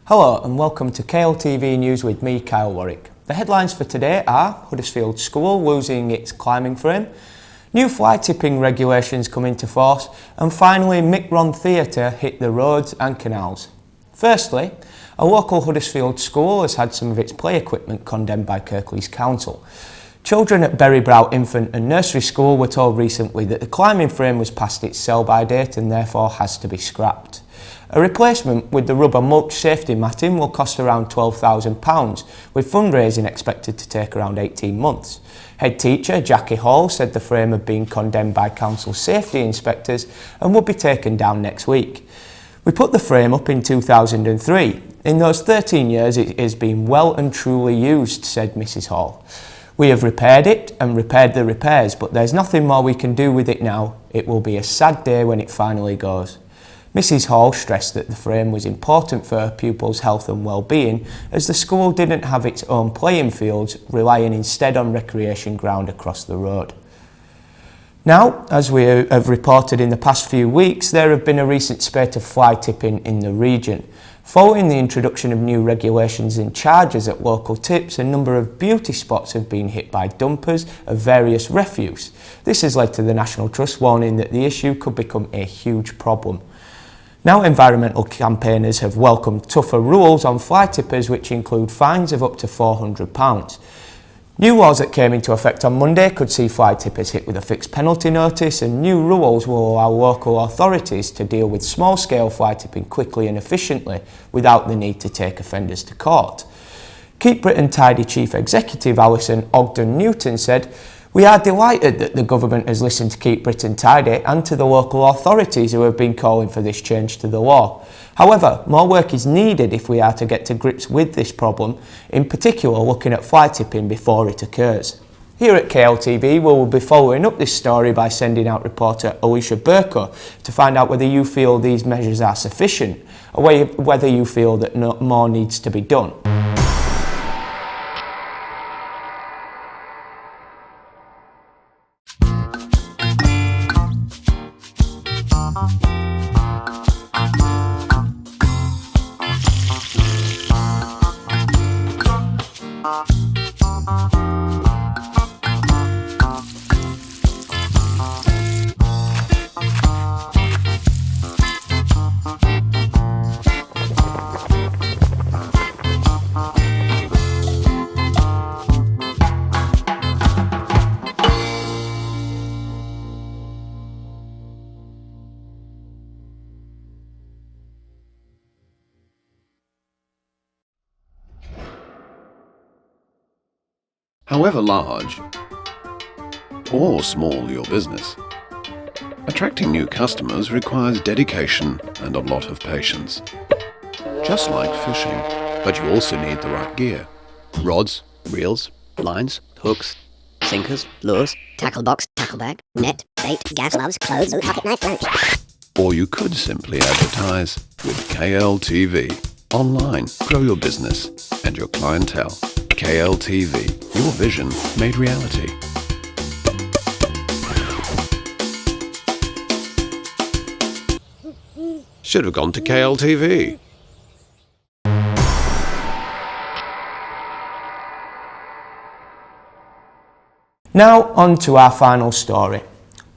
Hello and welcome to KLTV News with me, Kyle Warwick. The headlines for today are Huddersfield School losing its climbing frame, new fly tipping regulations come into force, and finally Micron Theatre hit the roads and canals. Firstly, a local Huddersfield school has had some of its play equipment condemned by Kirklees Council. Children at Berrybrow Infant and Nursery School were told recently that the climbing frame was past its sell-by date and therefore has to be scrapped. A replacement with the rubber mulch safety matting will cost around £12,000, with fundraising expected to take around 18 months. Head teacher Jackie Hall said the frame had been condemned by council safety inspectors and would be taken down next week. We put the frame up in 2003. In those 13 years it has been well and truly used, said Mrs Hall. We have repaired it and repaired the repairs, but there's nothing more we can do with it now. It will be a sad day when it finally goes. Mrs Hall stressed that the frame was important for her pupils' health and well-being, as the school didn't have its own playing fields, relying instead on recreation ground across the road. Now, as we have reported in the past few weeks, there have been a recent spate of fly tipping in the region. Following the introduction of new regulations and charges at local tips, a number of beauty spots have been hit by dumpers of various refuse. This has led to the National Trust warning that the issue could become a huge problem. Now environmental campaigners have welcomed tougher rules on fly tippers, which include fines of up to £400. New laws that came into effect on Monday could see fly tippers hit with a fixed penalty notice, and new rules will allow local authorities to deal with small-scale fly tipping quickly and efficiently without the need to take offenders to court. Keep Britain Tidy Chief Executive Alison Ogden-Newton said, "We are delighted that the government has listened to Keep Britain Tidy and to the local authorities who have been calling for this change to the law. However, more work is needed if we are to get to grips with this problem, in particular looking at fly tipping before it occurs." Here at KLTV, we will be following up this story by sending out reporter Alicia Burko to find out whether you feel these measures are sufficient, or whether you feel that more needs to be done. However large or small your business, attracting new customers requires dedication and a lot of patience. Just like fishing, but you also need the right gear. Rods, reels, lines, hooks, sinkers, lures, tackle box, tackle bag, net, bait, gas gloves, clothes, pocket knife, lunch. Or you could simply advertise with KLTV. Online, grow your business and your clientele. KLTV, your vision made reality. Should have gone to KLTV. Now on to our final story.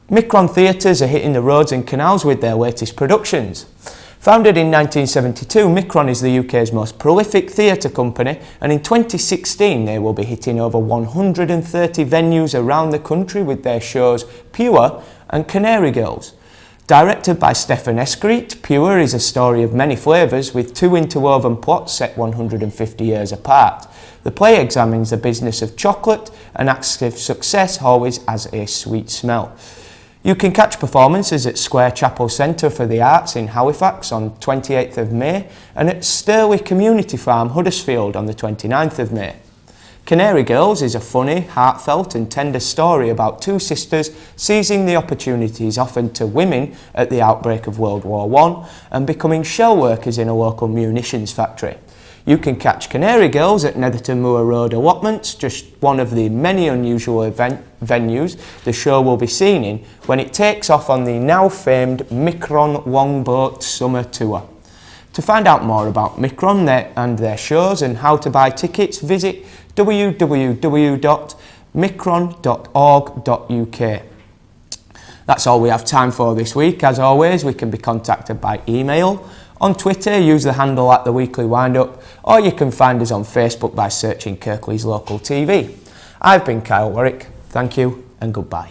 Micron Theatres are hitting the roads and canals with their latest productions. Founded in 1972, Micron is the UK's most prolific theatre company, and in 2016 they will be hitting over 130 venues around the country with their shows Pure and Canary Girls. Directed by Stefan Escreet, Pure is a story of many flavours with two interwoven plots set 150 years apart. The play examines the business of chocolate and asks if success always has a sweet smell. You can catch performances at Square Chapel Centre for the Arts in Halifax on 28th of May and at Stirley Community Farm, Huddersfield on the 29th of May. Canary Girls is a funny, heartfelt and tender story about two sisters seizing the opportunities offered to women at the outbreak of World War I and becoming shell workers in a local munitions factory. You can catch Canary Girls at Netherton Moor Road Allotments, just one of the many unusual venues the show will be seen in when it takes off on the now famed Micron Longboat Summer Tour. To find out more about Micron and their shows and how to buy tickets, visit www.micron.org.uk. That's all we have time for this week. As always, we can be contacted by email, on Twitter, use the handle @theweeklywindup, or you can find us on Facebook by searching Kirklees Local TV. I've been Kyle Warwick. Thank you and goodbye.